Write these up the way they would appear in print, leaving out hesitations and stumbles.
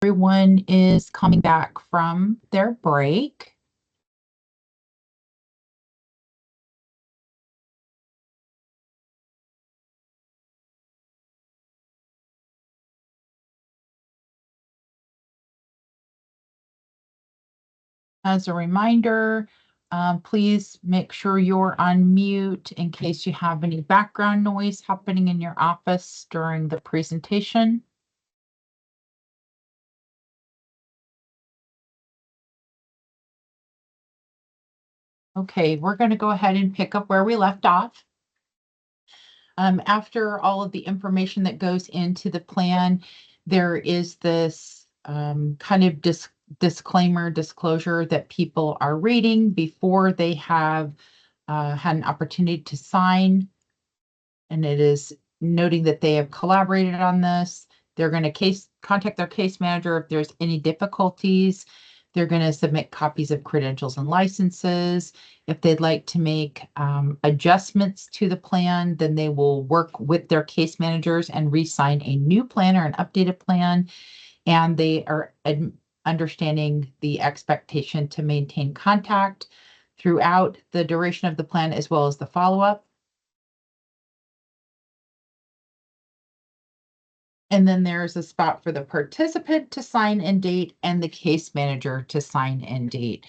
everyone is coming back from their break. As a reminder, please make sure you're on mute in case you have any background noise happening in your office during the presentation. Okay, we're going to go ahead and pick up where we left off. After all of the information that goes into the plan, there is this kind of disclosure that people are reading before they have had an opportunity to sign. And it is noting that they have collaborated on this. They're going to contact their case manager if there's any difficulties. They're going to submit copies of credentials and licenses. If they'd like to make adjustments to the plan, then they will work with their case managers and re-sign a new plan or an updated plan. And they are understanding the expectation to maintain contact throughout the duration of the plan as well as the follow-up. And then there's a spot for the participant to sign and date and the case manager to sign and date.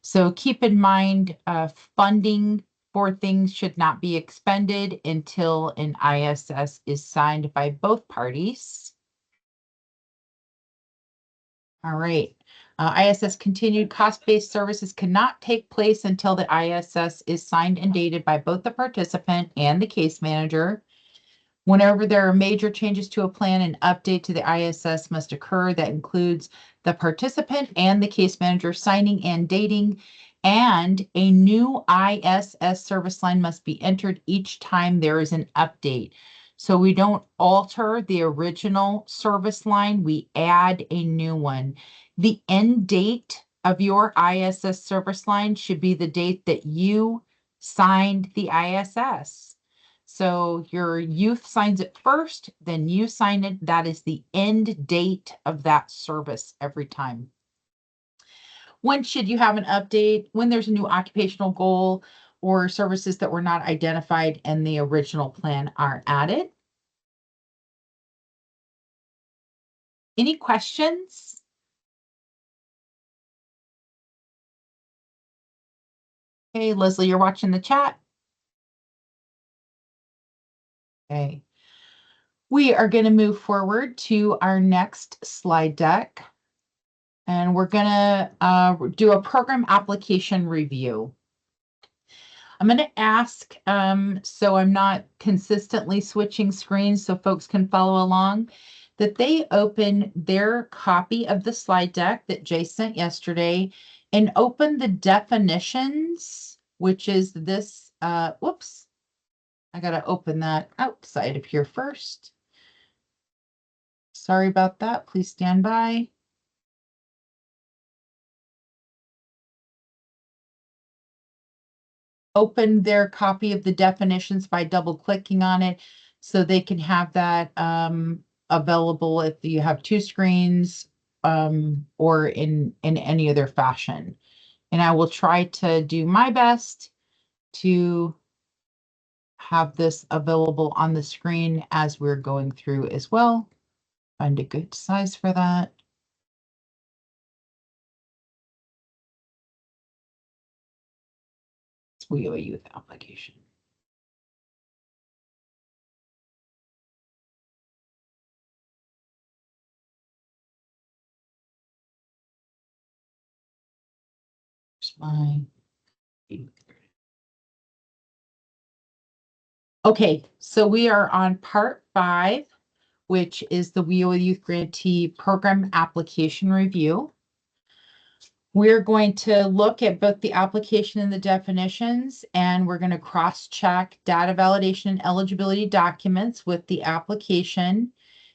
So keep in mind, funding for things should not be expended until an ISS is signed by both parties. All right. ISS continued cost-based services cannot take place until the ISS is signed and dated by both the participant and the case manager. Whenever there are major changes to a plan, an update to the ISS must occur. That includes the participant and the case manager signing and dating, and a new ISS service line must be entered each time there is an update. So we don't alter the original service line, we add a new one. The end date of your ISS service line should be the date that you signed the ISS. So your youth signs it first, then you sign it. That is the end date of that service every time. When should you have an update? When there's a new occupational goal or services that were not identified in the original plan are added. Any questions? Okay, Leslie, you're watching the chat. Okay. We are going to move forward to our next slide deck. And we're going to do a program application review. I'm going to ask, so I'm not consistently switching screens so folks can follow along, that they open their copy of the slide deck that Jay sent yesterday and open the definitions, which is this, whoops, I got to open that outside of here first. Sorry about that. Please stand by. Open their copy of the definitions by double clicking on it so they can have that available if you have two screens or in any other fashion. And I will try to do my best to have this available on the screen as we're going through as well. Find a good size for that. It's WIOA youth application. My okay, so we are on part 5, which is the WIOA Youth Grantee Program Application Review. We're going to look at both the application and the definitions, and we're going to cross-check data validation and eligibility documents with the application,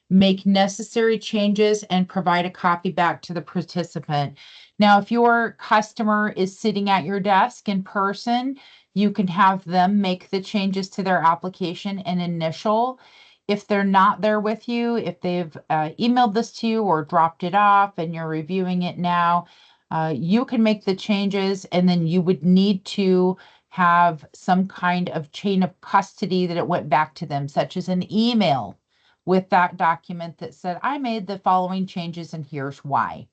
make necessary changes, and provide a copy back to the participant. Now, if your customer is sitting at your desk in person, you can have them make the changes to their application and initial. If they're not there with you, if they've emailed this to you or dropped it off and you're reviewing it now, you can make the changes, and then you would need to have some kind of chain of custody that it went back to them, such as an email with that document that said, I made the following changes and here's why.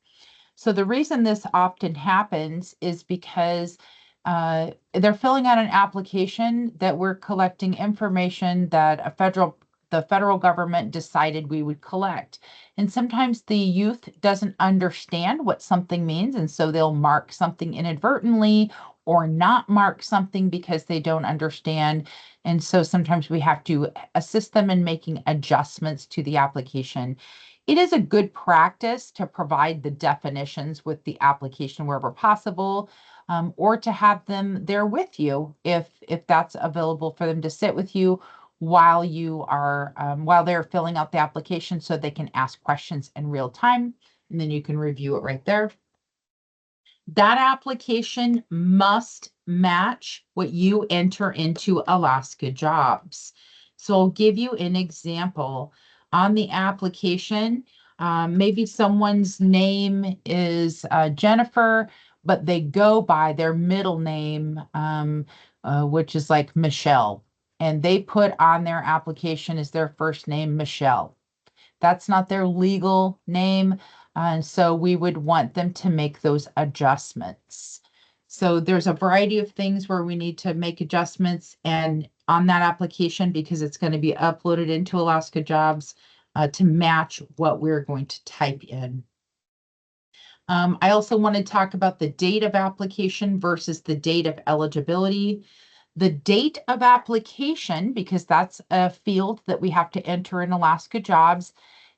So the reason this often happens is because they're filling out an application that we're collecting information that the federal government decided we would collect. And sometimes the youth doesn't understand what something means, and so they'll mark something inadvertently or not mark something because they don't understand. And so sometimes we have to assist them in making adjustments to the application. It is a good practice to provide the definitions with the application wherever possible, or to have them there with you if that's available for them to sit with you while you are while they're filling out the application, so they can ask questions in real time, and then you can review it right there. That application must match what you enter into Alaska Jobs. So I'll give you an example. On the application, maybe someone's name is Jennifer, but they go by their middle name, which is like Michelle. And they put on their application as their first name, Michelle. That's not their legal name. And so we would want them to make those adjustments. So there's a variety of things where we need to make adjustments and on that application, because it's going to be uploaded into Alaska Jobs to match what we're going to type in. I also want to talk about the date of application versus the date of eligibility. The date of application, because that's a field that we have to enter in Alaska Jobs,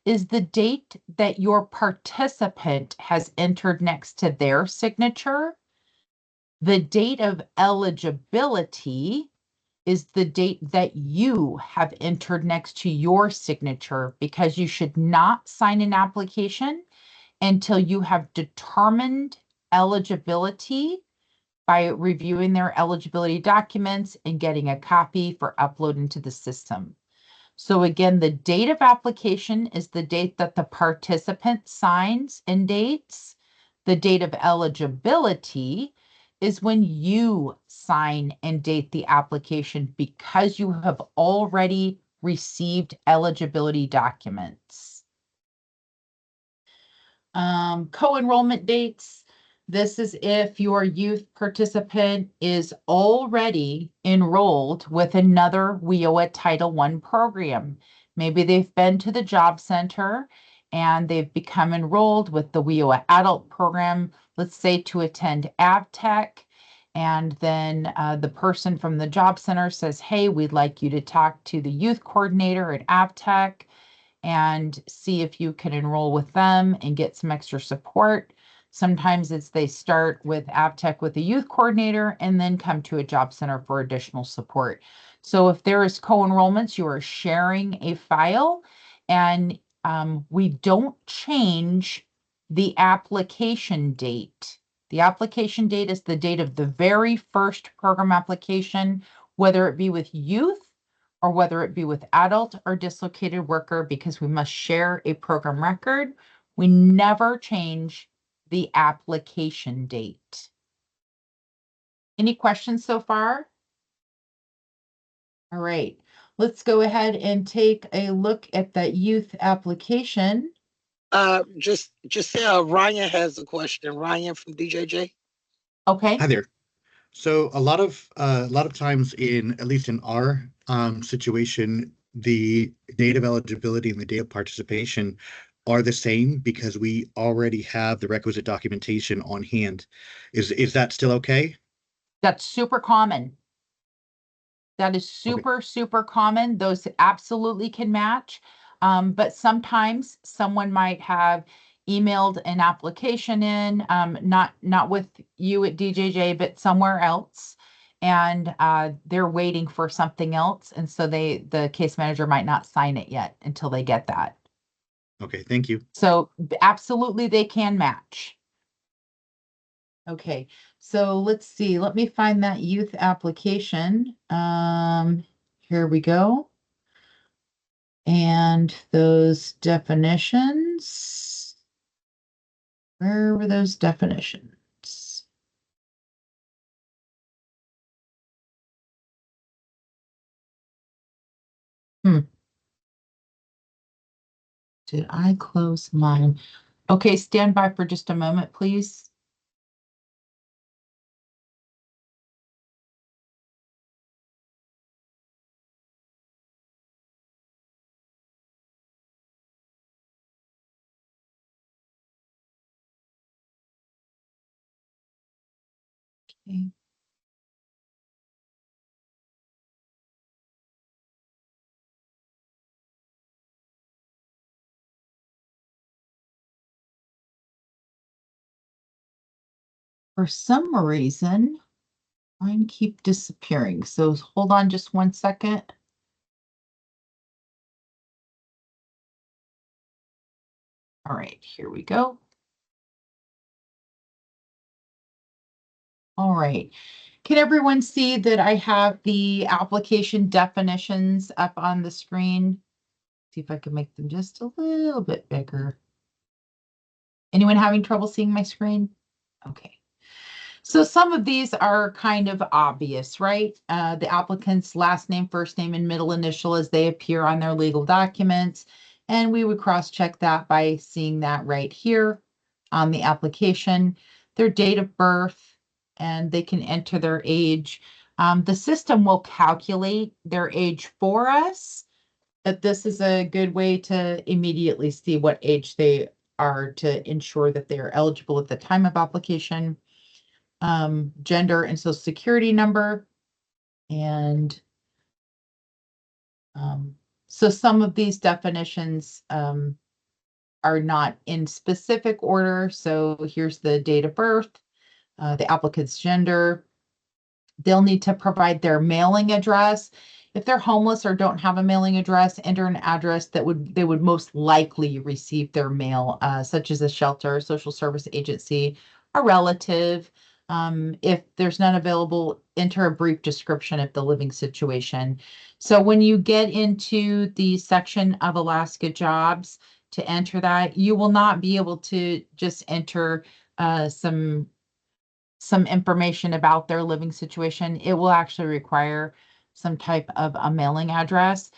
is the date that your participant has entered next to their signature. The date of eligibility is the date that you have entered next to your signature, because you should not sign an application until you have determined eligibility by reviewing their eligibility documents and getting a copy for upload into the system. So again, the date of application is the date that the participant signs and dates. The date of eligibility is when you sign and date the application, because you have already received eligibility documents. Co-enrollment dates. This is if your youth participant is already enrolled with another WIOA Title I program. Maybe they've been to the job center and they've become enrolled with the WIOA adult program, let's say to attend AvTech. And then the person from the job center says, hey, we'd like you to talk to the youth coordinator at AvTech and see if you can enroll with them and get some extra support. Sometimes it's they start with AvTech with a youth coordinator and then come to a job center for additional support. So if there is co-enrollments, you are sharing a file, and we don't change the application date. The application date is the date of the very first program application, whether it be with youth or whether it be with adult or dislocated worker, because we must share a program record. We never change the application date. Any questions so far? All right, let's go ahead and take a look at that youth application. Just Ryan has a question. Ryan from DJJ. Okay. Hi there. So a lot of times in at least in our situation, the date of eligibility and the date of participation are the same because we already have the requisite documentation on hand. Is that still okay? That's super common. That is Okay. super common. Those absolutely can match. But sometimes someone might have emailed an application in, not with you at DJJ, but somewhere else. And they're waiting for something else. And so the case manager might not sign it yet until they get that. Okay, thank you. So absolutely they can match. Okay, so let's see. Let me find that youth application. Here we go. And those definitions, where were those definitions? Did I close mine? Okay, stand by for just a moment, please. Okay. For some reason, mine keep disappearing. So hold on just 1 second. All right, here we go. All right. Can everyone see that I have the application definitions up on the screen? See if I can make them just a little bit bigger. Anyone having trouble seeing my screen? Okay. So some of these are kind of obvious, right? The applicant's last name, first name, and middle initial as they appear on their legal documents. And we would cross-check that by seeing that right here on the application, their date of birth, and they can enter their age. The system will calculate their age for us, but this is a good way to immediately see what age they are to ensure that they are eligible at the time of application. Gender and social security number. And so some of these definitions are not in specific order. So here's the date of birth, the applicant's gender. They'll need to provide their mailing address. If they're homeless or don't have a mailing address, enter an address that they would most likely receive their mail, such as a shelter, social service agency, a relative. If there's none available, enter a brief description of the living situation. So when you get into the section of Alaska Jobs to enter that, you will not be able to just enter some information about their living situation. It will actually require some type of a mailing address.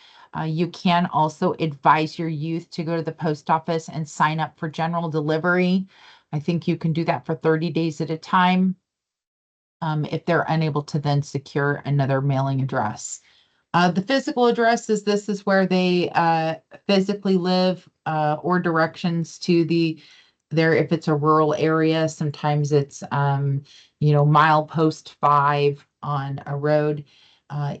You can also advise your youth to go to the post office and sign up for general delivery. I think you can do that for 30 days at a time if they're unable to then secure another mailing address. The physical address is this is where they physically live or directions to there if it's a rural area. Sometimes it's milepost 5 on a road.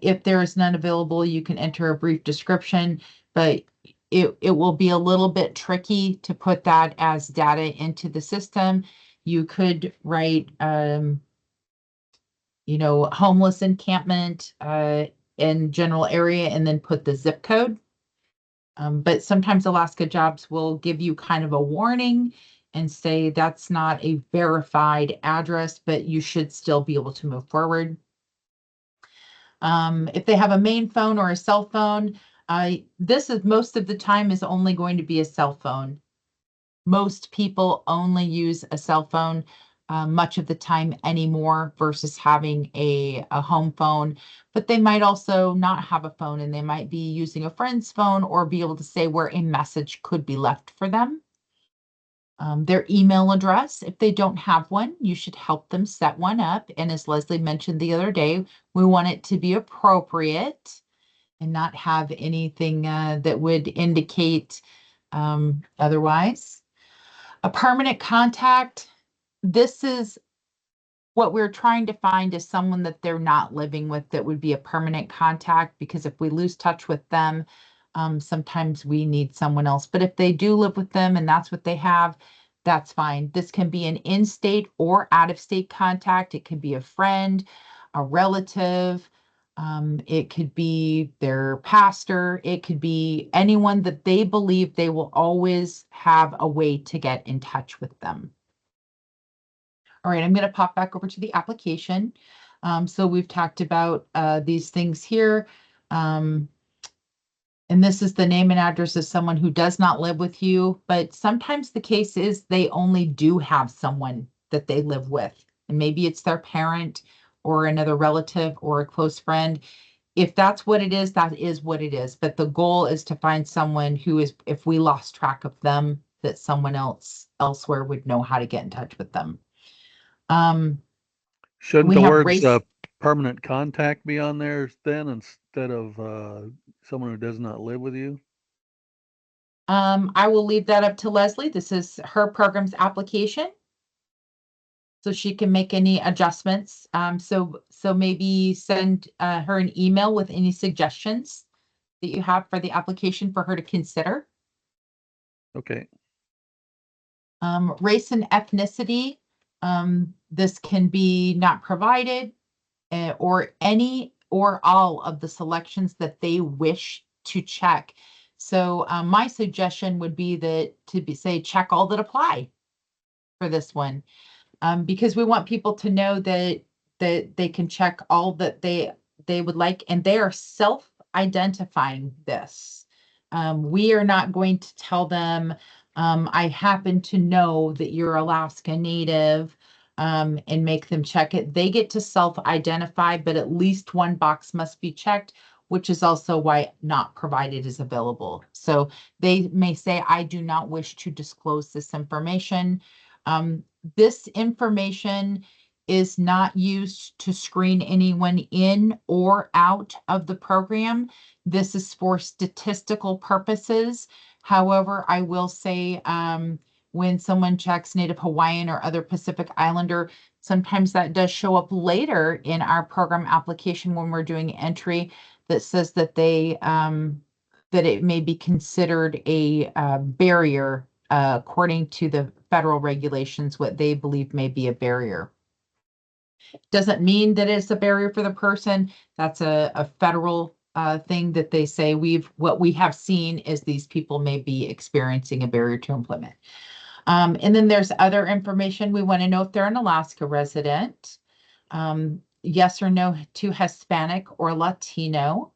If there is none available, you can enter a brief description, but it will be a little bit tricky to put that as data into the system. You could write homeless encampment in general area and then put the zip code. But sometimes Alaska Jobs will give you kind of a warning and say that's not a verified address, but you should still be able to move forward. If they have a main phone or a cell phone, this is most of the time is only going to be a cell phone. Most people only use a cell phone much of the time anymore versus having a home phone, but they might also not have a phone and they might be using a friend's phone or be able to say where a message could be left for them. Their email address, if they don't have one, you should help them set one up. And as Leslie mentioned the other day, we want it to be appropriate and not have anything that would indicate otherwise. A permanent contact, this is what we're trying to find is someone that they're not living with that would be a permanent contact, because if we lose touch with them, sometimes we need someone else. But if they do live with them and that's what they have, that's fine. This can be an in-state or out-of-state contact. It could be a friend, a relative. It could be their pastor. It could be anyone that they believe they will always have a way to get in touch with them. All right, I'm going to pop back over to the application. So we've talked about these things here. And this is the name and address of someone who does not live with you, but sometimes the case is they only do have someone that they live with. And maybe it's their parent or another relative or a close friend. If that's what it is, that is what it is. But the goal is to find someone who is, if we lost track of them, that someone else elsewhere would know how to get in touch with them. Shouldn't We the have words race. permanent contact be on there then instead of someone who does not live with you? I will leave that up to Leslie. This is her program's application. So she can make any adjustments. So maybe send her an email with any suggestions that you have for the application for her to consider. Okay. Race and ethnicity, this can be not provided, or any or all of the selections that they wish to check. So my suggestion would be that say check all that apply for this one, because we want people to know that they can check all that they would like, and they are self-identifying this. We are not going to tell them, I happen to know that you're Alaska Native, and make them check it. They get to self-identify, but at least one box must be checked, which is also why not provided is available. So they may say, I do not wish to disclose this information. This information is not used to screen anyone in or out of the program. This is for statistical purposes. However, I will say, when someone checks Native Hawaiian or other Pacific Islander, sometimes that does show up later in our program application when we're doing entry that says that that it may be considered a barrier, according to the federal regulations, what they believe may be a barrier. Doesn't mean that it's a barrier for the person. That's a federal thing that they say. What we have seen is these people may be experiencing a barrier to employment. And then there's other information. We want to know if they're an Alaska resident, yes or no to Hispanic or Latino.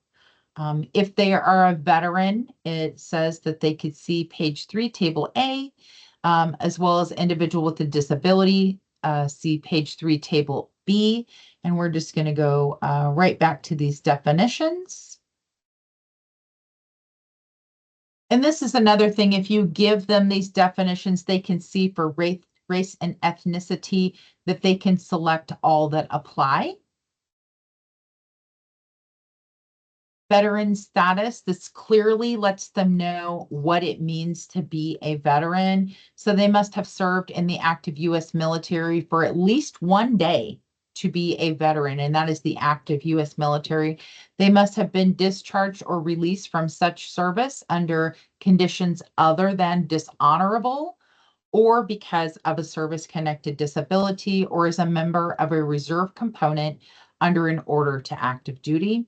If they are a veteran, it says that they could see page 3, table A, as well as individual with a disability, see page 3, table B. And we're just going to go right back to these definitions. And this is another thing, if you give them these definitions, they can see for race and ethnicity that they can select all that apply. Veteran status, this clearly lets them know what it means to be a veteran. So they must have served in the active U.S. military for at least 1 day to be a veteran, and that is the active U.S. military. They must have been discharged or released from such service under conditions other than dishonorable, or because of a service-connected disability, or as a member of a reserve component under an order to active duty.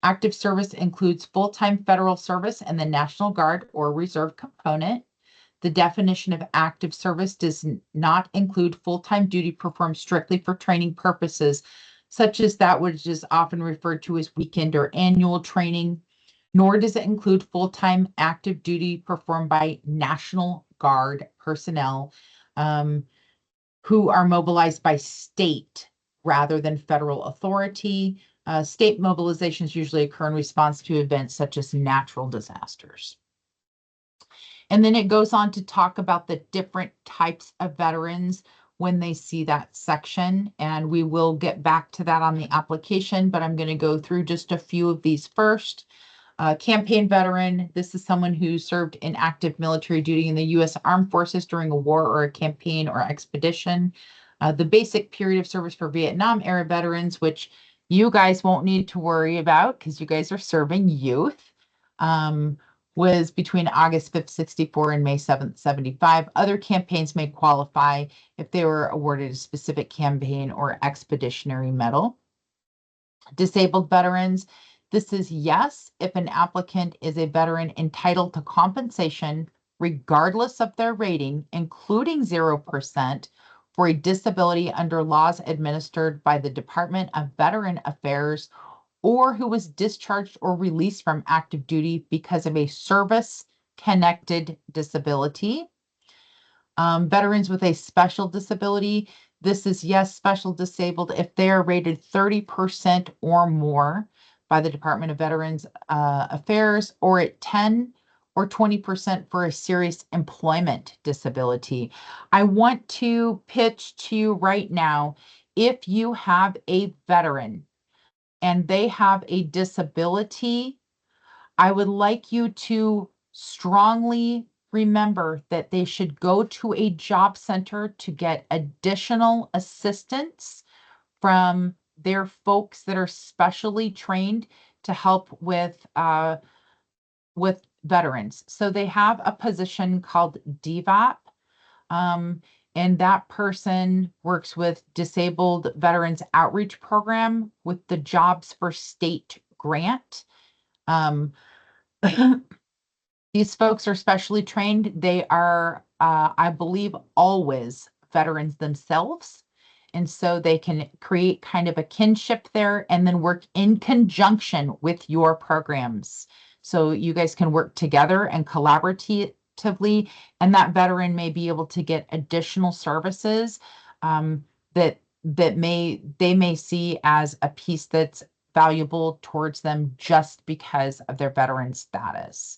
Active service includes full-time federal service and the National Guard or Reserve component. The definition of active service does not include full-time duty performed strictly for training purposes, such as that which is often referred to as weekend or annual training, nor does it include full-time active duty performed by National Guard personnel, who are mobilized by state rather than federal authority. State mobilizations usually occur in response to events such as natural disasters. And then it goes on to talk about the different types of veterans when they see that section. And we will get back to that on the application, but I'm going to go through just a few of these first. Campaign veteran, this is someone who served in active military duty in the U.S. Armed Forces during a war or a campaign or expedition. The basic period of service for Vietnam era veterans, which you guys won't need to worry about because you guys are serving youth, was between August 5th, 64 and May 7th, 75. Other campaigns may qualify if they were awarded a specific campaign or expeditionary medal. Disabled veterans, this is yes, if an applicant is a veteran entitled to compensation regardless of their rating, including 0% for a disability under laws administered by the Department of Veteran Affairs or who was discharged or released from active duty because of a service-connected disability. Veterans with a special disability, this is, yes, special disabled if they are rated 30% or more by the Department of Veterans Affairs, or at 10 or 20% for a serious employment disability. I want to pitch to you right now, if you have a veteran and they have a disability, I would like you to strongly remember that they should go to a job center to get additional assistance from their folks that are specially trained to help with veterans. So they have a position called DVAP. And that person works with Disabled Veterans Outreach Program with the Jobs for State grant. These folks are specially trained. They are, I believe, always veterans themselves. And so they can create kind of a kinship there and then work in conjunction with your programs. So you guys can work together and collaboratively, and that veteran may be able to get additional services that they may see as a piece that's valuable towards them just because of their veteran status.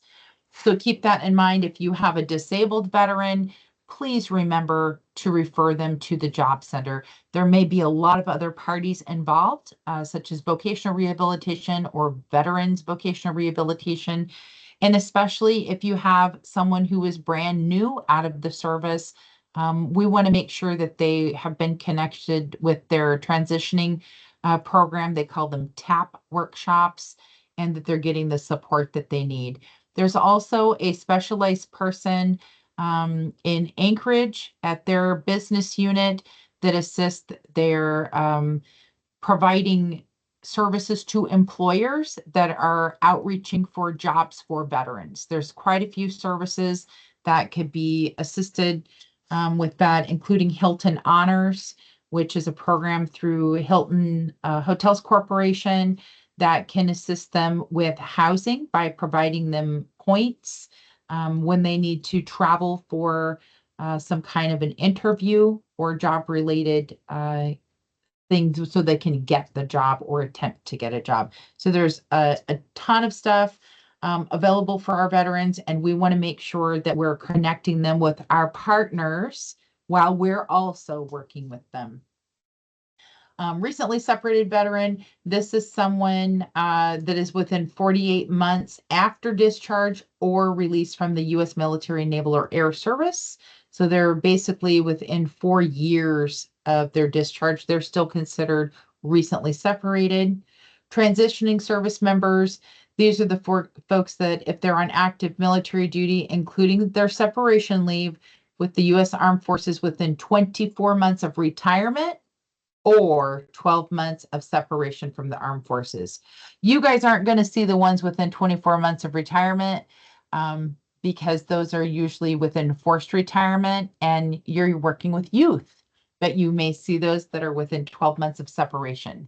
So keep that in mind. If you have a disabled veteran, please remember to refer them to the job center. There may be a lot of other parties involved, such as vocational rehabilitation or veterans vocational rehabilitation. And especially if you have someone who is brand new out of the service, we want to make sure that they have been connected with their transitioning program. They call them TAP workshops, and that they're getting the support that they need. There's also a specialized person in Anchorage at their business unit that assists their providing services to employers that are outreaching for jobs for veterans. There's quite a few services that could be assisted with that, including Hilton Honors, which is a program through Hilton Hotels Corporation that can assist them with housing by providing them points when they need to travel for some kind of an interview or job-related things so they can get the job or attempt to get a job. So there's a ton of stuff available for our veterans, and we want to make sure that we're connecting them with our partners while we're also working with them. Recently separated veteran, this is someone that is within 48 months after discharge or release from the U.S. military, naval, or air service. So they're basically within 4 years of their discharge. They're still considered recently separated. Transitioning service members, these are the folks that if they're on active military duty, including their separation leave with the U.S. Armed Forces within 24 months of retirement, or 12 months of separation from the armed forces. You guys aren't going to see the ones within 24 months of retirement because those are usually within forced retirement and you're working with youth, but you may see those that are within 12 months of separation.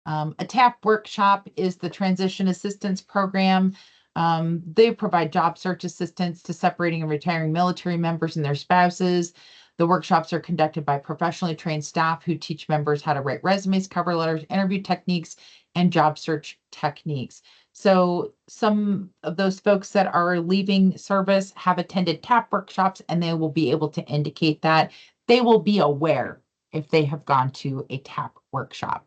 A TAP workshop is the Transition Assistance Program. They provide job search assistance to separating and retiring military members and their spouses. The workshops are conducted by professionally trained staff who teach members how to write resumes, cover letters, interview techniques, and job search techniques. So some of those folks that are leaving service have attended TAP workshops, and they will be able to indicate that. They will be aware if they have gone to a TAP workshop.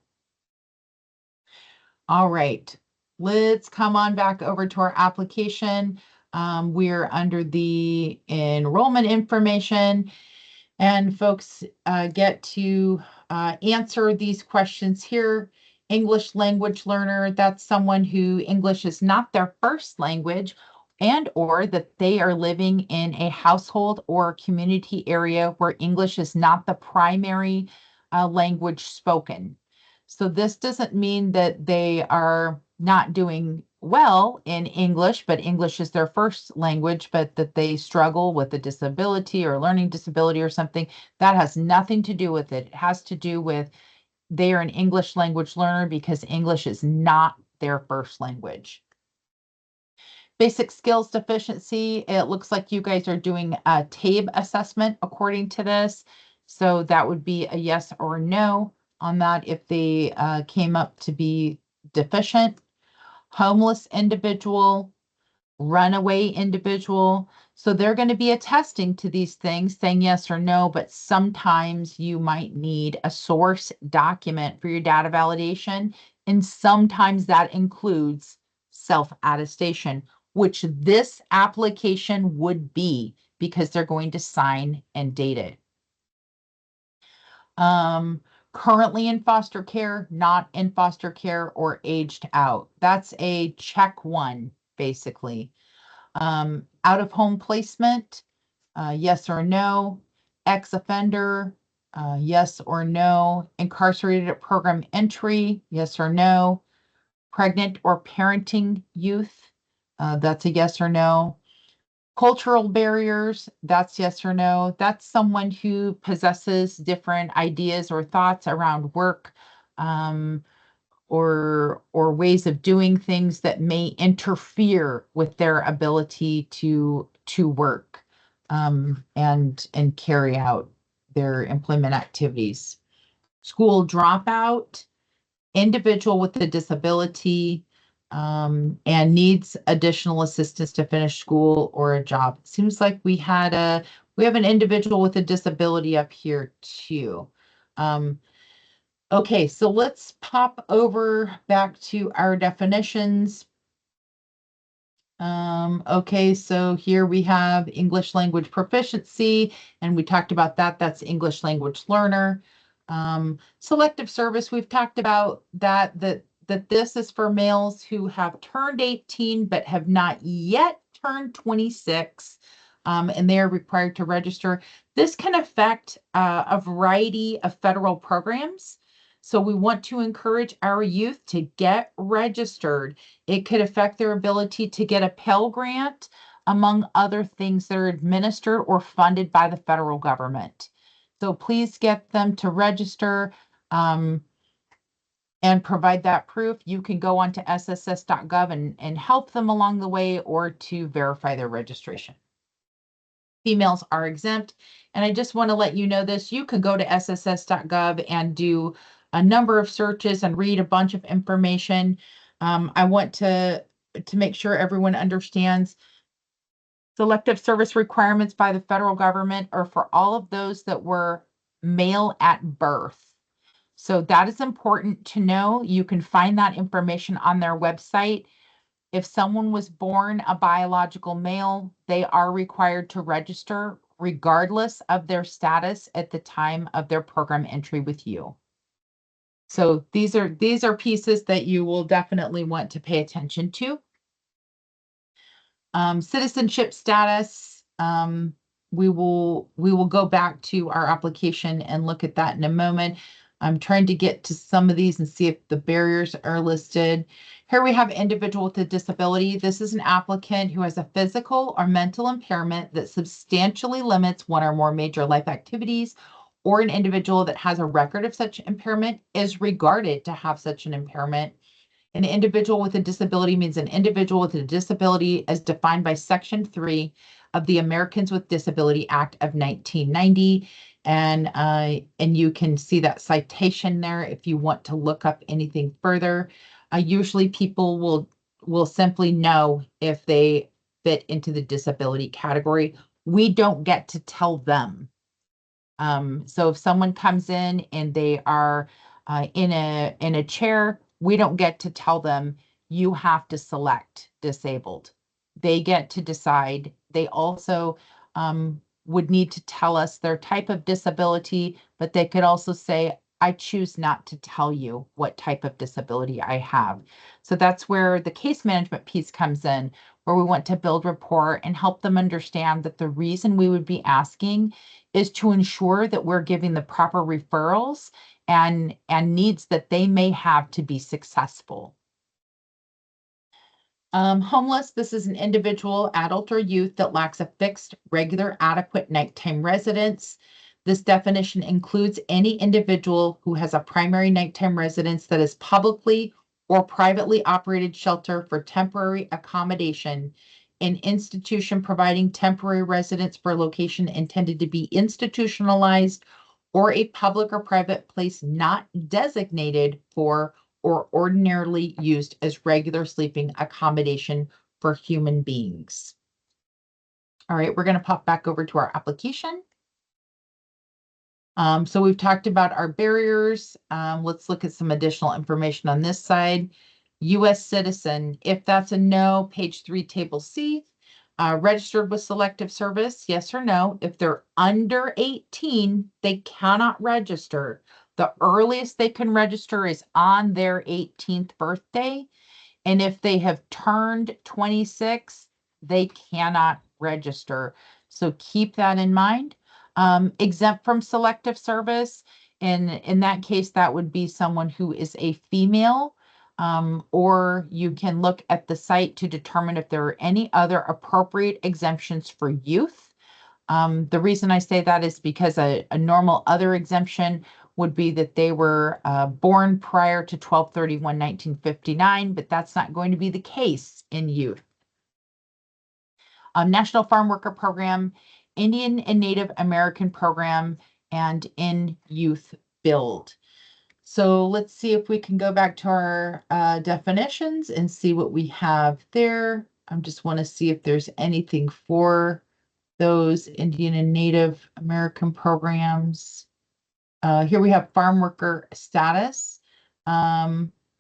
All right, let's come on back over to our application. We're under the enrollment information. And folks get to answer these questions here. English language learner, that's someone who English is not their first language and or that they are living in a household or community area where English is not the primary language spoken. So this doesn't mean that they are not doing well in English, but English is their first language, but that they struggle with a disability or learning disability or something. That has nothing to do with it. It has to do with they are an English language learner because English is not their first language. Basic skills deficiency, it looks like you guys are doing a TABE assessment according to this. So that would be a yes or no on that if they came up to be deficient. Homeless individual, runaway individual. So they're going to be attesting to these things, saying yes or no, but sometimes you might need a source document for your data validation. And sometimes that includes self-attestation, which this application would be because they're going to sign and date it. Currently in foster care, not in foster care, or aged out. That's a check one, basically. Out of home placement, yes or no. Ex-offender, yes or no. Incarcerated at program entry, yes or no. Pregnant or parenting youth, that's a yes or no. Cultural barriers, that's yes or no. That's someone who possesses different ideas or thoughts around work, or ways of doing things that may interfere with their ability to work, and carry out their employment activities. School dropout, individual with a disability, and needs additional assistance to finish school or a job. It seems like we have an individual with a disability up here too. Okay, so let's pop over back to our definitions. Okay, so here we have English language proficiency, and we talked about that. That's English language learner. Selective service, we've talked about that this is for males who have turned 18 but have not yet turned 26, and they are required to register. This can affect a variety of federal programs. So we want to encourage our youth to get registered. It could affect their ability to get a Pell Grant, among other things that are administered or funded by the federal government. So please get them to register, and provide that proof. You can go on to sss.gov and help them along the way, or to verify their registration. Females are exempt. And I just want to let you know this, you can go to sss.gov and do a number of searches and read a bunch of information. I want to make sure everyone understands selective service requirements by the federal government are for all of those that were male at birth. So that is important to know. You can find that information on their website. If someone was born a biological male, they are required to register regardless of their status at the time of their program entry with you. So these are pieces that you will definitely want to pay attention to. Citizenship status, we will go back to our application and look at that in a moment. I'm trying to get to some of these and see if the barriers are listed. Here we have individual with a disability. This is an applicant who has a physical or mental impairment that substantially limits one or more major life activities, or an individual that has a record of such impairment is regarded to have such an impairment. An individual with a disability means an individual with a disability as defined by Section 3 of the Americans with Disability Act of 1990. And you can see that citation there if you want to look up anything further. Usually people will simply know if they fit into the disability category. We don't get to tell them. So if someone comes in and they are in a chair, we don't get to tell them you have to select disabled. They get to decide. They also would need to tell us their type of disability, but they could also say, I choose not to tell you what type of disability I have. So that's where the case management piece comes in, where we want to build rapport and help them understand that the reason we would be asking is to ensure that we're giving the proper referrals and needs that they may have to be successful. Homeless, this is an individual, adult or youth that lacks a fixed, regular, adequate nighttime residence. This definition includes any individual who has a primary nighttime residence that is publicly or privately operated shelter for temporary accommodation, an institution providing temporary residence for a location intended to be institutionalized, or a public or private place not designated for or ordinarily used as regular sleeping accommodation for human beings. All right, we're going to pop back over to our application. So we've talked about our barriers. Let's look at some additional information on this side. U.S. citizen, if that's a no, page 3, table C. Registered with Selective Service, yes or no. If they're under 18, they cannot register. The earliest they can register is on their 18th birthday. And if they have turned 26, they cannot register. So keep that in mind. Exempt from Selective Service, and in that case, that would be someone who is a female, or you can look at the site to determine if there are any other appropriate exemptions for youth. The reason I say that is because a normal other exemption would be that they were born prior to 12/31/1959, but that's not going to be the case in youth. National Farm Worker Program, Indian and Native American Program, and in Youth Build. So let's see if we can go back to our definitions and see what we have there. I just want to see if there's anything for those Indian and Native American programs. Here we have farm worker status.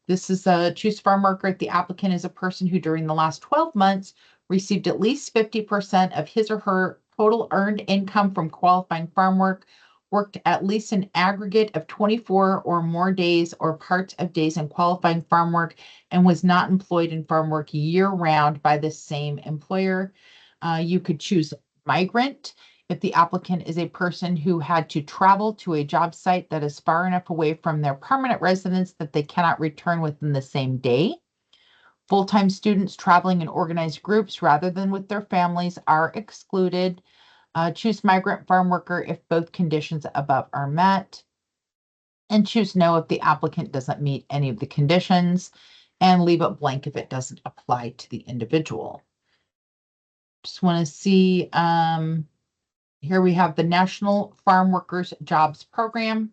This is a choose farm worker if the applicant is a person who during the last 12 months received at least 50% of his or her total earned income from qualifying farm work, worked at least an aggregate of 24 or more days or parts of days in qualifying farm work, and was not employed in farm work year-round by the same employer. You could choose migrant if the applicant is a person who had to travel to a job site that is far enough away from their permanent residence that they cannot return within the same day. Full-time students traveling in organized groups rather than with their families are excluded. Choose migrant farm worker if both conditions above are met. And choose no if the applicant doesn't meet any of the conditions. And leave it blank if it doesn't apply to the individual. Just want to see, here we have the National Farm Workers Jobs Program.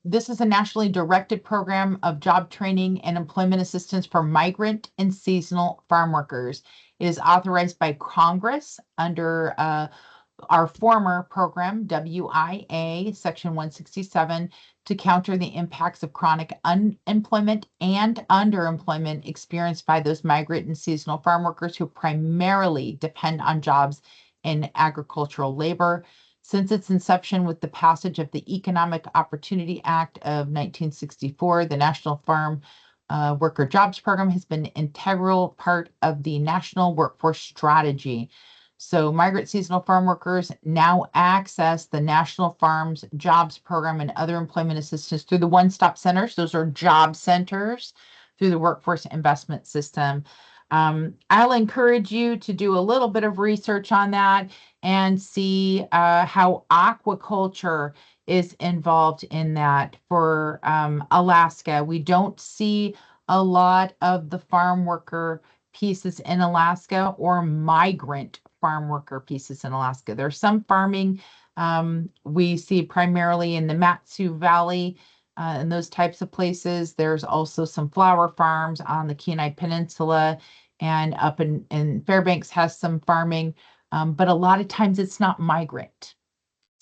This is a nationally directed program of job training and employment assistance for migrant and seasonal farm workers. It is authorized by Congress under our former program, WIA, Section 167, to counter the impacts of chronic unemployment and underemployment experienced by those migrant and seasonal farm workers who primarily depend on jobs in agricultural labor. Since its inception with the passage of the Economic Opportunity Act of 1964, the National Farm Worker Jobs Program has been an integral part of the National Workforce Strategy. So migrant seasonal farm workers now access the National Farms Jobs Program and other employment assistance through the one-stop centers. Those are job centers through the Workforce Investment System. I'll encourage you to do a little bit of research on that and see how aquaculture is involved in that for Alaska. We don't see a lot of the farm worker pieces in Alaska or migrant farm worker pieces in Alaska. There's some farming we see primarily in the Matsu Valley and those types of places. There's also some flower farms on the Kenai Peninsula, and up in Fairbanks has some farming, but a lot of times it's not migrant.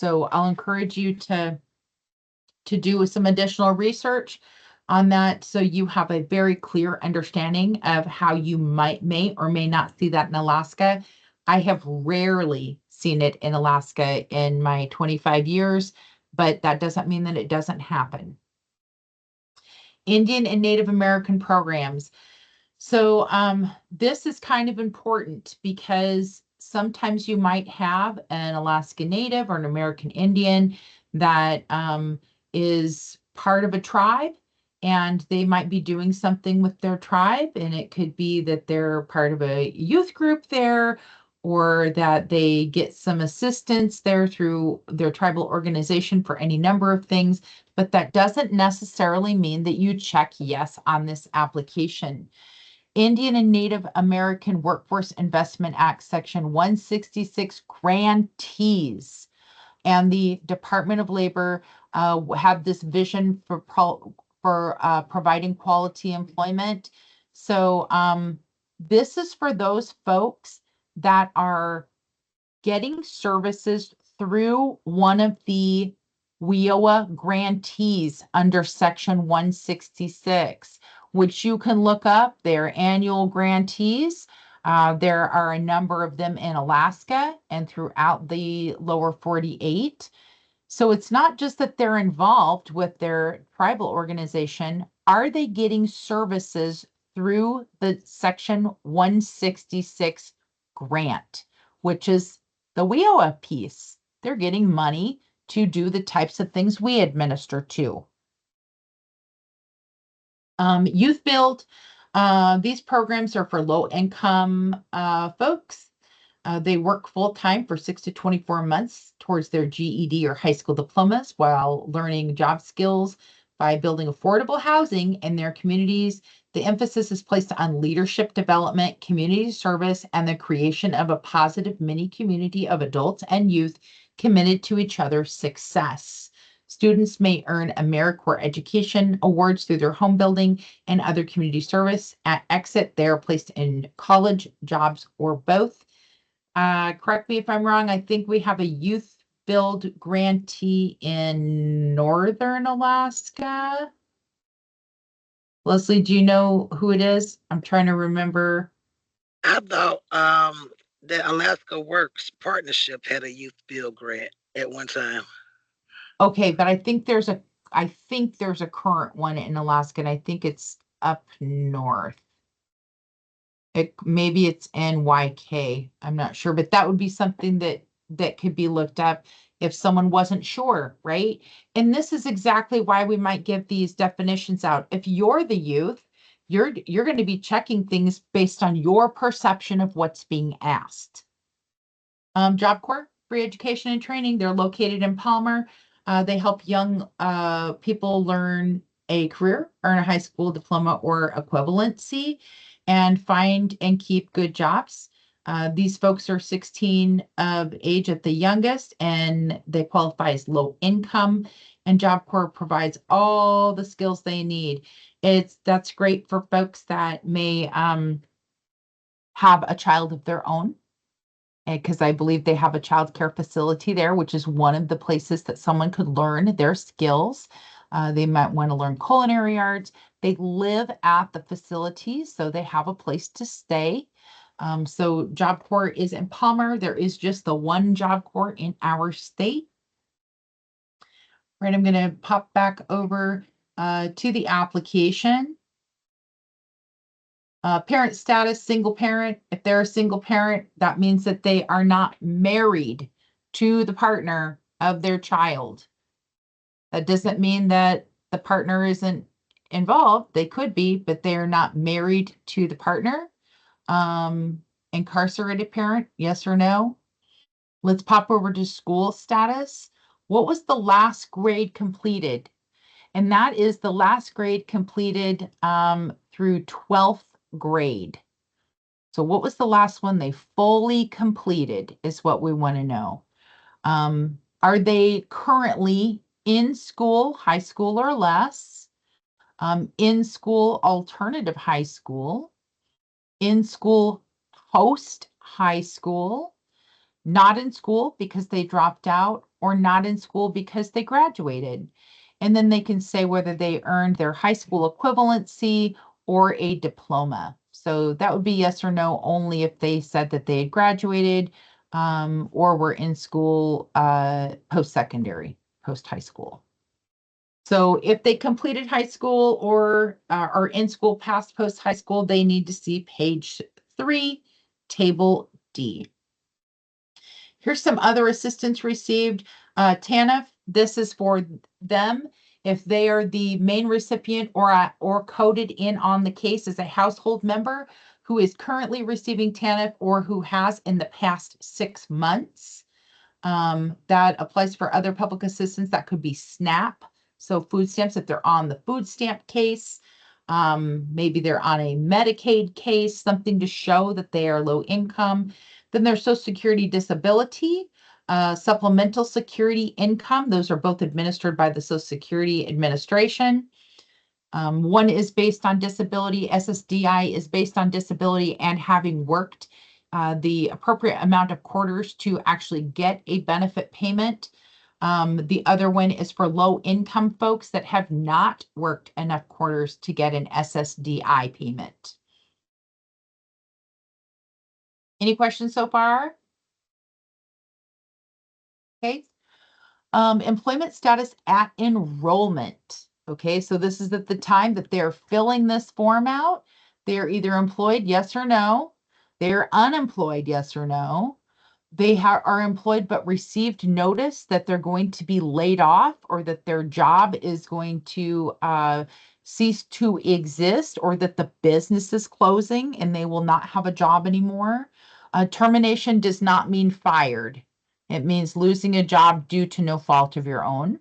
So I'll encourage you to do some additional research on that so you have a very clear understanding of how you may or may not see that in Alaska. I have rarely seen it in Alaska in my 25 years, but that doesn't mean that it doesn't happen. Indian and Native American programs. So this is kind of important because sometimes you might have an Alaska Native or an American Indian that is part of a tribe, and they might be doing something with their tribe, and it could be that they're part of a youth group there, or that they get some assistance there through their tribal organization for any number of things, but that doesn't necessarily mean that you check yes on this application. Indian and Native American Workforce Investment Act, Section 166 grantees and the Department of Labor have this vision for providing quality employment. So this is for those folks that are getting services through one of the WIOA grantees under Section 166, which you can look up their annual grantees. There are a number of them in Alaska and throughout the lower 48. So it's not just that they're involved with their tribal organization. Are they getting services through the Section 166 grant, which is the WIOA piece? They're getting money to do the types of things we administer to. Youth Build, these programs are for low-income folks. They work full-time for 6 to 24 months towards their GED or high school diplomas while learning job skills by building affordable housing in their communities. The emphasis is placed on leadership development, community service, and the creation of a positive mini community of adults and youth committed to each other's success. Students may earn AmeriCorps Education Awards through their home building and other community service. At exit, they are placed in college, jobs, or both. Correct me if I'm wrong. I think we have a Youth Build grantee in Northern Alaska. Leslie, do you know who it is? I'm trying to remember. I thought the Alaska Works Partnership had a youth build grant at one time. Okay, but I think there's a current one in Alaska, and I think it's up north. Maybe it's NYK. I'm not sure, but that would be something that could be looked up if someone wasn't sure, right? And this is exactly why we might give these definitions out. If you're the youth, you're going to be checking things based on your perception of what's being asked. Job Corps, free education and training. They're located in Palmer. They help young people learn a career, earn a high school diploma or equivalency, and find and keep good jobs. These folks are 16 of age at the youngest, and they qualify as low income. And Job Corps provides all the skills they need. That's great for folks that may have a child of their own, because I believe they have a child care facility there, which is one of the places that someone could learn their skills. They might want to learn culinary arts. They live at the facilities, so they have a place to stay. So Job Corps is in Palmer. There is just the one Job Corps in our state. Right, I'm going to pop back over to the application. Parent status, single parent. If they're a single parent, that means that they are not married to the partner of their child. That doesn't mean that the partner isn't involved. They could be, but they're not married to the partner. Incarcerated parent, yes or no? Let's pop over to school status. What was the last grade completed? And that is the last grade completed through 12th grade. So what was the last one they fully completed is what we want to know. Are they currently in school, high school or less, in school alternative high school, in school post high school, not in school because they dropped out, or not in school because they graduated? And then they can say whether they earned their high school equivalency or a diploma. So that would be yes or no only if they said that they had graduated or were in school post-secondary, post-high school. So if they completed high school or are in school past post-high school, they need to see page 3, table D. Here's some other assistance received. TANF, this is for them. If they are the main recipient or coded in on the case as a household member who is currently receiving TANF or who has in the past 6 months. That applies for other public assistance. That could be SNAP. So food stamps, if they're on the food stamp case, maybe they're on a Medicaid case, something to show that they are low income. Then there's Social Security disability, supplemental security income. Those are both administered by the Social Security Administration. One is based on disability. SSDI is based on disability and having worked the appropriate amount of quarters to actually get a benefit payment. The other one is for low income folks that have not worked enough quarters to get an SSDI payment. Any questions so far? Okay. Employment status at enrollment. Okay, so this is at the time that they're filling this form out. They're either employed, yes or no. They're unemployed, yes or no. They are employed but received notice that they're going to be laid off or that their job is going to cease to exist or that the business is closing and they will not have a job anymore. Termination does not mean fired. It means losing a job due to no fault of your own.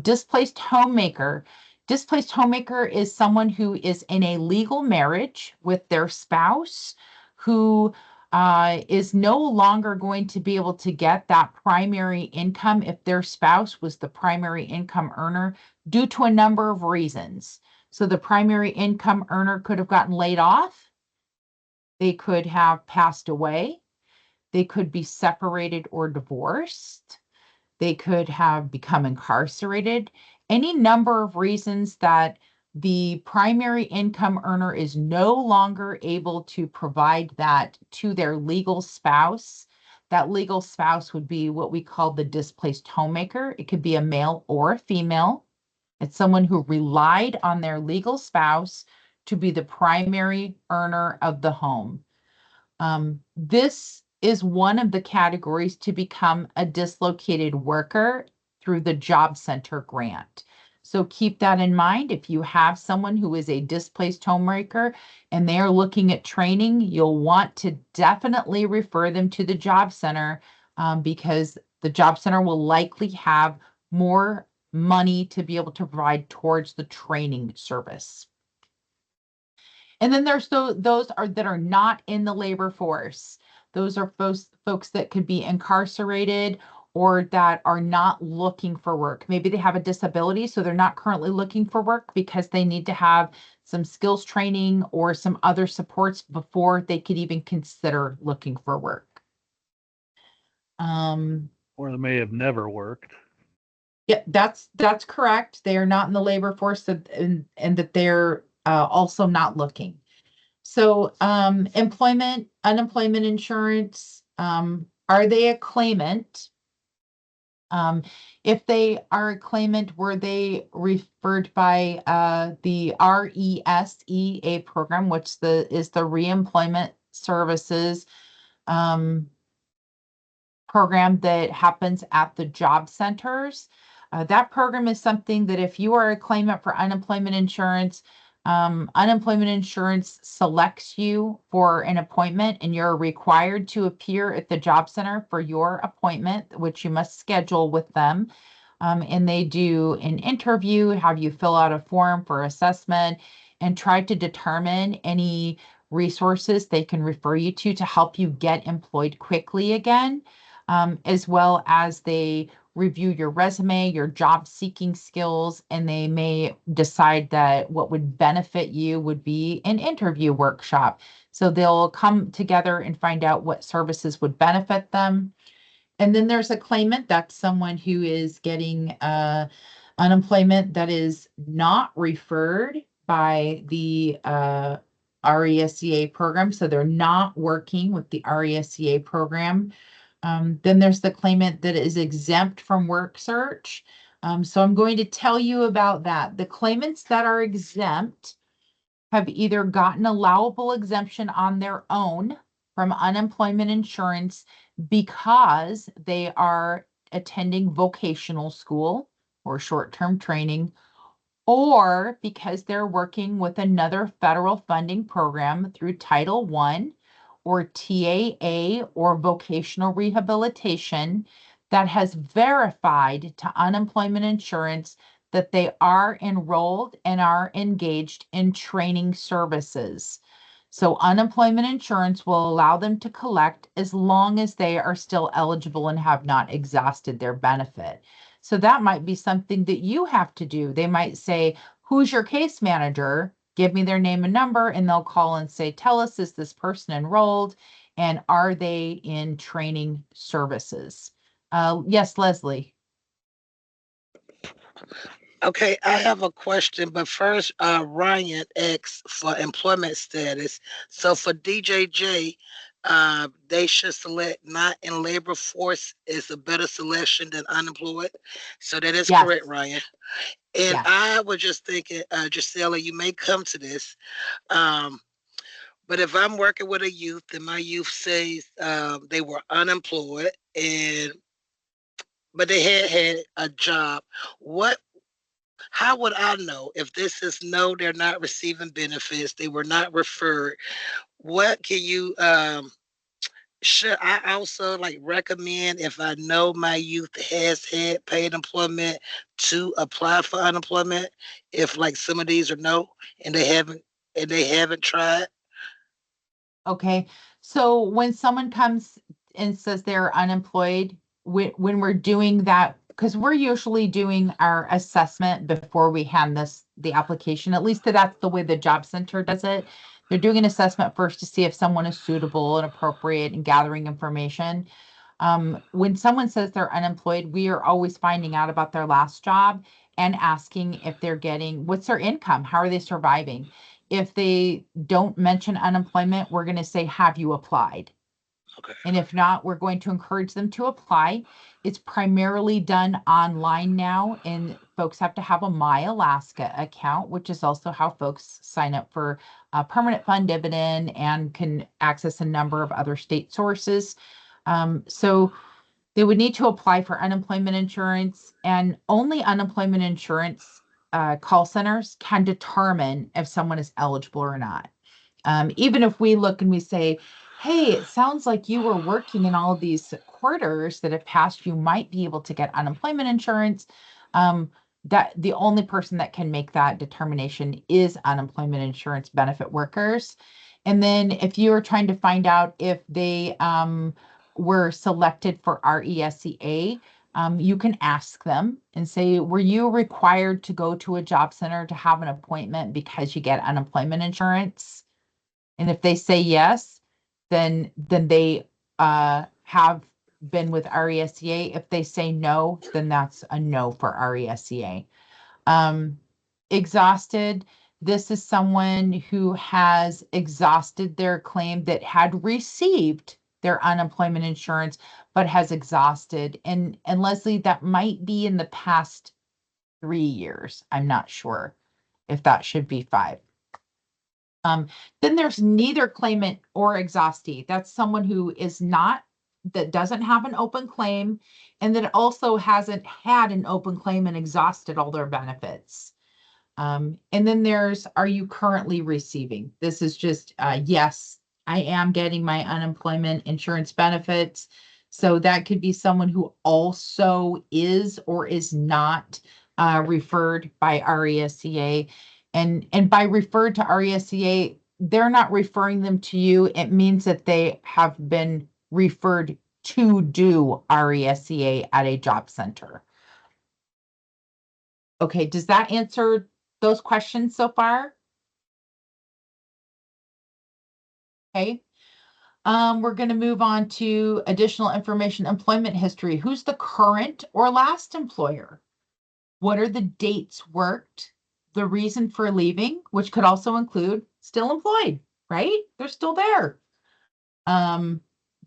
Displaced homemaker. Displaced homemaker is someone who is in a legal marriage with their spouse who is no longer going to be able to get that primary income if their spouse was the primary income earner due to a number of reasons. So the primary income earner could have gotten laid off. They could have passed away. They could be separated or divorced. They could have become incarcerated. Any number of reasons that the primary income earner is no longer able to provide that to their legal spouse. That legal spouse would be what we call the displaced homemaker. It could be a male or a female. It's someone who relied on their legal spouse to be the primary earner of the home. This is one of the categories to become a dislocated worker through the Job Center grant. So keep that in mind. If you have someone who is a displaced homemaker and they are looking at training, you'll want to definitely refer them to the Job Center because the Job Center will likely have more money to be able to provide towards the training service. And then there's those that are not in the labor force. Those are folks that could be incarcerated or that are not looking for work. Maybe they have a disability, so they're not currently looking for work because they need to have some skills training or some other supports before they could even consider looking for work. Or they may have never worked. Yeah, that's correct. They are not in the labor force and that they're also not looking. So employment, unemployment insurance, are they a claimant? If they are a claimant, were they referred by the RESEA program, which is the Reemployment Services program that happens at the job centers. That program is something that if you are a claimant for unemployment insurance selects you for an appointment and you're required to appear at the job center for your appointment, which you must schedule with them. And they do an interview, have you fill out a form for assessment and try to determine any resources they can refer you to help you get employed quickly again. As well as they review your resume, your job seeking skills, and they may decide that what would benefit you would be an interview workshop. So they'll come together and find out what services would benefit them. And then there's a claimant, that's someone who is getting unemployment that is not referred by the RESEA program. So they're not working with the RESEA program. Then there's the claimant that is exempt from work search. So I'm going to tell you about that. The claimants that are exempt have either gotten allowable exemption on their own from unemployment insurance because they are attending vocational school or short-term training, or because they're working with another federal funding program through Title I or TAA or vocational rehabilitation that has verified to unemployment insurance that they are enrolled and are engaged in training services. So unemployment insurance will allow them to collect as long as they are still eligible and have not exhausted their benefit. So that might be something that you have to do. They might say, who's your case manager? Give me their name and number, and they'll call and say, tell us, is this person enrolled? And are they in training services? Yes, Leslie. Okay, I have a question, but first, Ryan asks for employment status. So for DJJ, they should select not in labor force is a better selection than unemployed. So that is Yes. correct, Ryan. And Yes. I was just thinking, Gisela, you may come to this. But if I'm working with a youth and my youth says they were unemployed and but they had a job, what how would I know if this is no, they're not receiving benefits, they were not referred? What can you should I also like recommend if I know my youth has had paid employment to apply for unemployment if like some of these are no and they haven't tried? Okay. So when someone comes and says they're unemployed, when we're doing that, because we're usually doing our assessment before we hand the application, at least that's the way the job center does it. They're doing an assessment first to see if someone is suitable and appropriate and gathering information. When someone says they're unemployed, we are always finding out about their last job and asking if they're getting, what's their income? How are they surviving? If they don't mention unemployment, we're going to say, have you applied? Okay. And if not, we're going to encourage them to apply. It's primarily done online now, and folks have to have a My Alaska account, which is also how folks sign up for a permanent fund dividend and can access a number of other state sources. So they would need to apply for unemployment insurance, and only unemployment insurance call centers can determine if someone is eligible or not. Even if we look and we say, hey, it sounds like you were working in all of these quarters that have passed, you might be able to get unemployment insurance. That the only person that can make that determination is unemployment insurance benefit workers. And then if you are trying to find out if they were selected for RESEA, you can ask them and say, were you required to go to a job center to have an appointment because you get unemployment insurance? And if they say yes, then they have been with RESEA. If they say no, then that's a no for RESEA. Exhausted. This is someone who has exhausted their claim that had received their unemployment insurance, but has exhausted. And Leslie, that might be in the past 3 years. I'm not sure if that should be 5. Then there's neither claimant or exhaustee. That's someone who is not, that doesn't have an open claim, and that also hasn't had an open claim and exhausted all their benefits. And then there's, are you currently receiving? This is just, yes, I am getting my unemployment insurance benefits. So that could be someone who also is or is not referred by RESEA. And by referred to RESEA, they're not referring them to you. It means that they have been referred to do RESEA at a job center. Okay, does that answer those questions so far? Okay. We're going to move on to additional information, employment history. Who's the current or last employer? What are the dates worked? The reason for leaving, which could also include still employed, right? They're still there.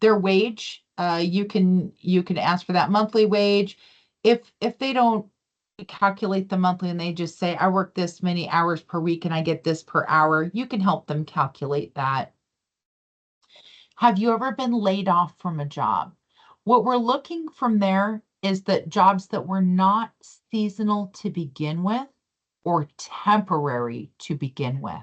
Their wage, you can ask for that monthly wage. If they don't calculate the monthly and they just say, I work this many hours per week and I get this per hour, you can help them calculate that. Have you ever been laid off from a job? What we're looking from there is that jobs that were not seasonal to begin with, or temporary to begin with.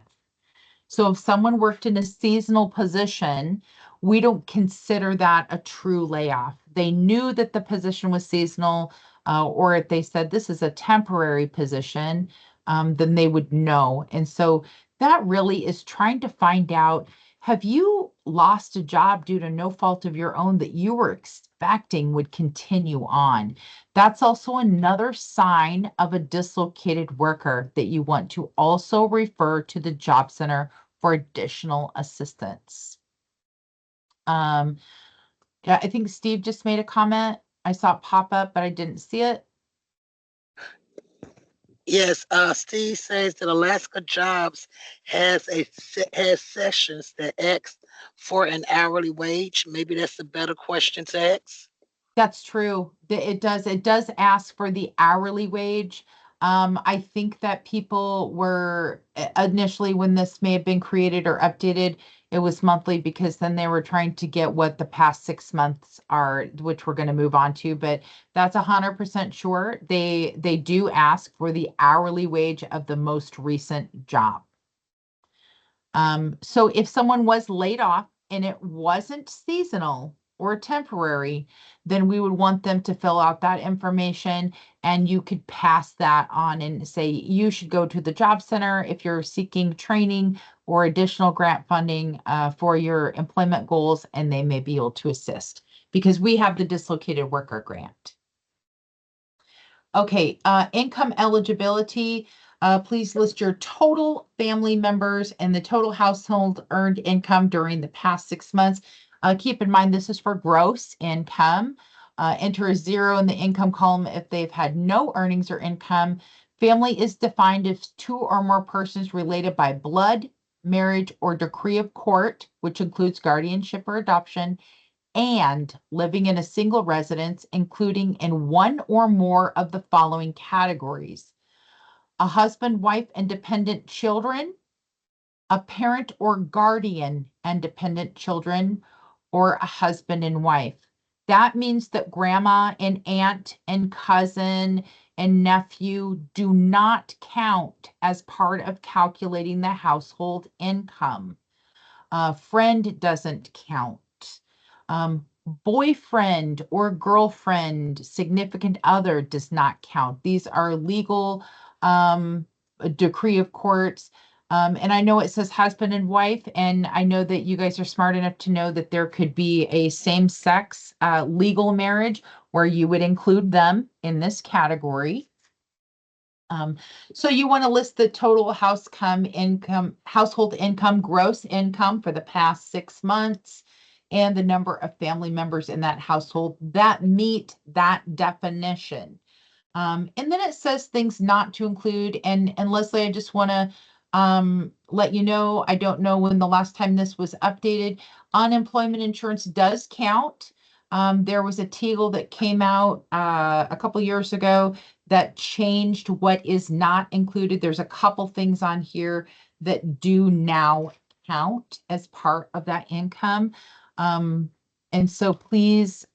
So if someone worked in a seasonal position, we don't consider that a true layoff. They knew that the position was seasonal, or if they said this is a temporary position, then they would know. And so that really is trying to find out, have you lost a job due to no fault of your own that you were expecting would continue on? That's also another sign of a dislocated worker that you want to also refer to the job center for additional assistance. Yeah, I think Steve just made a comment. I saw it pop up, but I didn't see it. Yes, Steve says that Alaska Jobs has sessions that ask for an hourly wage. Maybe that's a better question to ask. That's true. It does ask for the hourly wage. I think that people were initially, when this may have been created or updated, it was monthly because then they were trying to get what the past 6 months are, which we're going to move on to. But that's 100% sure. They do ask for the hourly wage of the most recent job. So if someone was laid off and it wasn't seasonal or temporary, then we would want them to fill out that information, and you could pass that on and say, you should go to the job center if you're seeking training or additional grant funding for your employment goals, and they may be able to assist because we have the dislocated worker grant. Okay, income eligibility. Please list your total family members and the total household earned income during the past 6 months. Keep in mind, this is for gross income. Enter a 0 in the income column if they've had no earnings or income. Family is defined as 2 or more persons related by blood, marriage, or decree of court, which includes guardianship or adoption, and living in a single residence, including in one or more of the following categories: a husband, wife, and dependent children, a parent or guardian and dependent children, or a husband and wife. That means that grandma and aunt and cousin and nephew do not count as part of calculating the household income. Friend doesn't count. Boyfriend or girlfriend, significant other does not count. These are legal decree of courts. And I know it says husband and wife, and I know that you guys are smart enough to know that there could be a same-sex legal marriage where you would include them in this category. So you want to list the total household income, gross income for the past 6 months, and the number of family members in that household that meet that definition. And then it says things not to include. And Leslie, I just want to let you know, I don't know when the last time this was updated. Unemployment insurance does count. There was a TEGL that came out a couple years ago that changed what is not included. There's a couple things on here that do now count as part of that income. And so please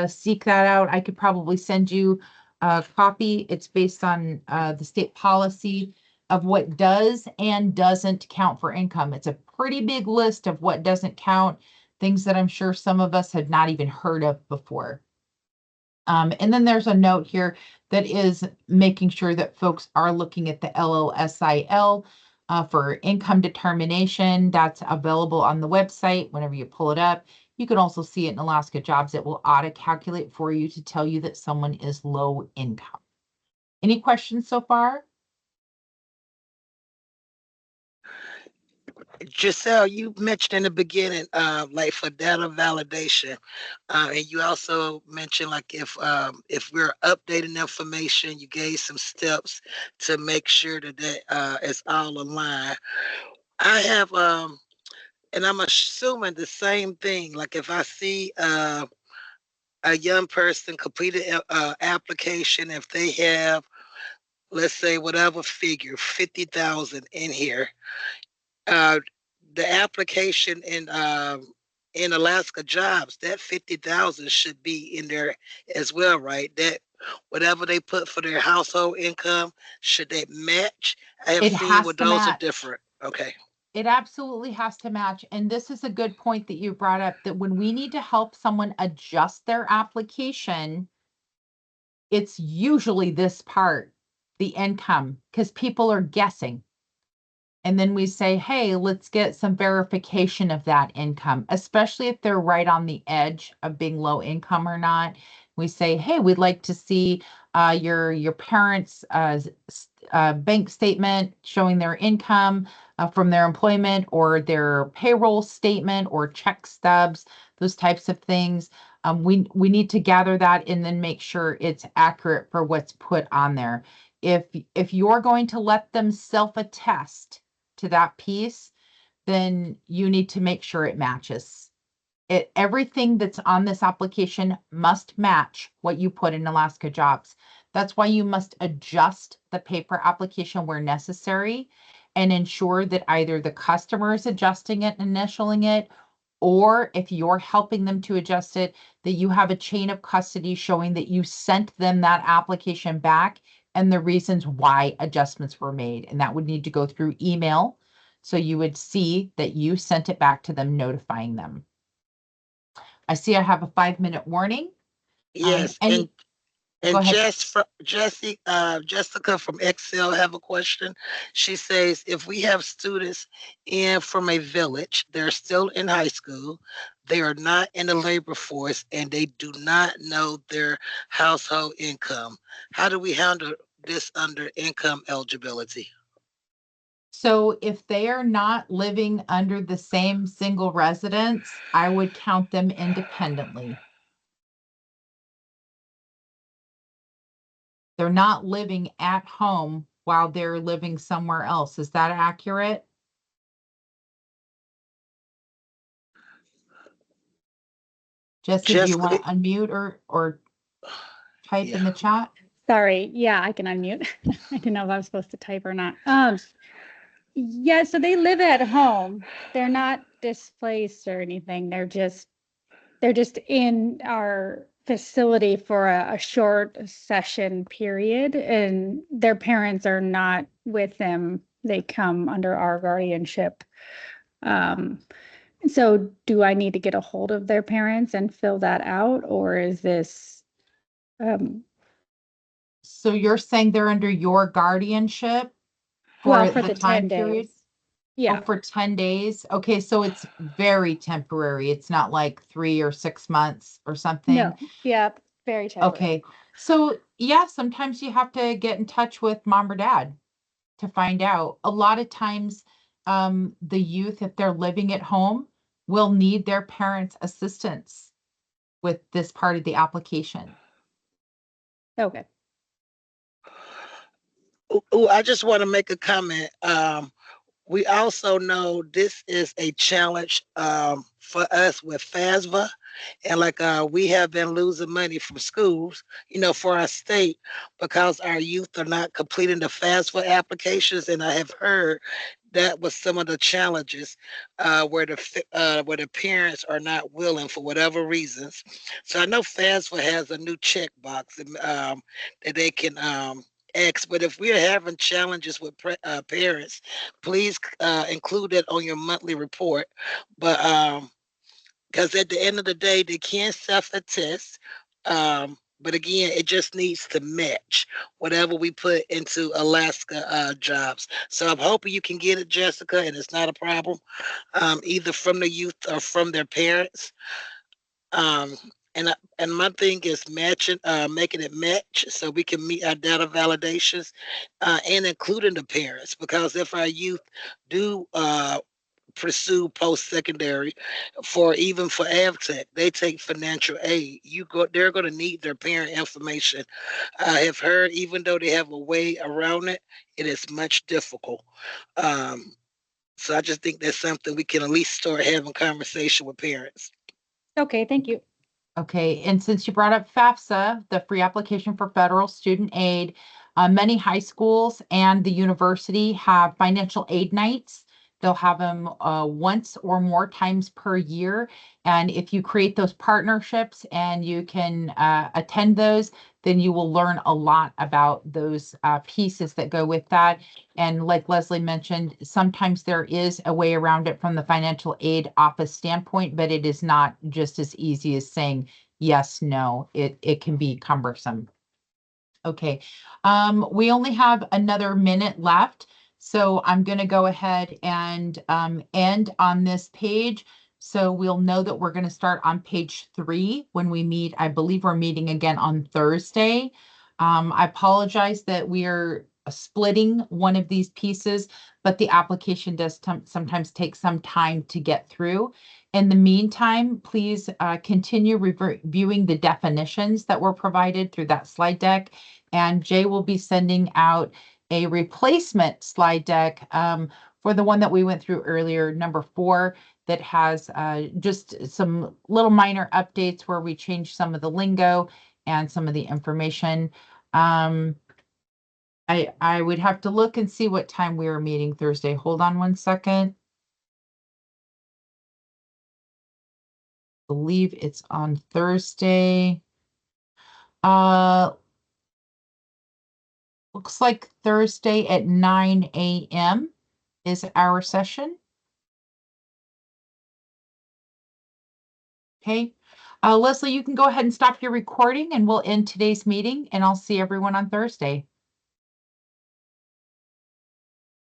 seek that out. I could probably send you a copy. It's based on the state policy of what does and doesn't count for income. It's a pretty big list of what doesn't count, things that I'm sure some of us had not even heard of before. And then there's a note here that is making sure that folks are looking at the LLSIL for income determination. That's available on the website whenever you pull it up. You can also see it in Alaska Jobs. It will auto-calculate for you to tell you that someone is low income. Any questions so far? Giselle, you mentioned in the beginning, like for data validation, and you also mentioned like if we're updating information, you gave some steps to make sure that it's all aligned. I have and I'm assuming the same thing. Like if I see a young person completed application, if they have, let's say, whatever figure, 50,000 in here, uh, the application in Alaska Jobs, that 50,000 should be in there as well, right? That whatever they put for their household income, should they match? I have It seen has where to those are match. different. Okay. It absolutely has to match. And this is a good point that you brought up, that when we need to help someone adjust their application, it's usually this part, the income, because people are guessing. And then we say, hey, let's get some verification of that income, especially if they're right on the edge of being low income or not. We say, hey, we'd like to see your parents' bank statement showing their income from their employment, or their payroll statement, or check stubs, those types of things. We need to gather that and then make sure it's accurate for what's put on there. If you're going to let them self-attest to that piece, then you need to make sure it matches. Everything that's on this application must match what you put in Alaska Jobs. That's why you must adjust the paper application where necessary, and ensure that either the customer is adjusting it, initialing it, or if you're helping them to adjust it, that you have a chain of custody showing that you sent them that application back and the reasons why adjustments were made. And that would need to go through email. So you would see that you sent it back to them, notifying them. I see I have a 5-minute warning. Yes, Go and ahead. Jessica from Excel have a question. She says, if we have students in from a village, they're still in high school, they are not in the labor force, and they do not know their household income, how do we handle this under income eligibility? So if they are not living under the same single residence, I would count them independently. They're not living at home while they're living somewhere else. Is that accurate? Jesse, do you Jessica, want to unmute or type in yeah. the chat? Sorry. Yeah, I can unmute. I didn't know if I was supposed to type or not. Yeah, so they live at home. They're not displaced or anything. They're just in our facility for a short session period, and their parents are not with them. They come under our guardianship. So do I need to get a hold of their parents and fill that out, or is this So you're saying they're under your guardianship well, for for the the time 10 period? days? Yeah. Oh, for 10 days? Okay, so it's very temporary. It's not like 3 or 6 months or something. No. Yeah, very temporary. Okay. So yeah, sometimes you have to get in touch with mom or dad to find out. A lot of times, the youth, if they're living at home, will need their parents' assistance with this part of the application. Okay. Oh, I just want to make a comment. We also know this is a challenge for us with FASFA. And like we have been losing money from schools, for our state, because our youth are not completing the FASFA applications. And I have heard that was some of the challenges where the parents are not willing for whatever reasons. So I know FASFA has a new checkbox that they can X, but if we're having challenges with parents, please include it on your monthly report. But because at the end of the day, they can self-attest. But again, it just needs to match whatever we put into Alaska jobs. So I'm hoping you can get it, Jessica, and it's not a problem, either from the youth or from their parents. Um, and my thing is matching, making it match so we can meet our data validations, and including the parents. Because if our youth do pursue post-secondary, even for AvTech, they take financial aid. They're going to need their parent information. I have heard, even though they have a way around it, it is much difficult. Um, so I just think that's something we can at least start having conversation with parents. Okay, thank you. Okay, and since you brought up FAFSA, the free application for federal student aid, many high schools and the university have financial aid nights They'll have them once or more times per year. And if you create those partnerships and you can attend those, then you will learn a lot about those pieces that go with that. And like Leslie mentioned, sometimes there is a way around it from the financial aid office standpoint, but it is not just as easy as saying yes, no. It can be cumbersome. Okay, we only have another minute left, so I'm gonna go ahead and end on this page. So we'll know that we're gonna start on page 3 when we meet. I believe we're meeting again on Thursday. I apologize that we are splitting one of these pieces, but the application does sometimes take some time to get through. In the meantime, please continue reviewing the definitions that were provided through that slide deck. And Jay will be sending out a replacement slide deck for the one that we went through earlier, number 4, that has just some little minor updates where we changed some of the lingo and some of the information. I would have to look and see what time we were meeting Thursday. Hold on one second. Believe it's on Thursday. Looks like Thursday at 9 a.m. is our session. Okay. Leslie, you can go ahead and stop your recording and we'll end today's meeting and I'll see everyone on Thursday.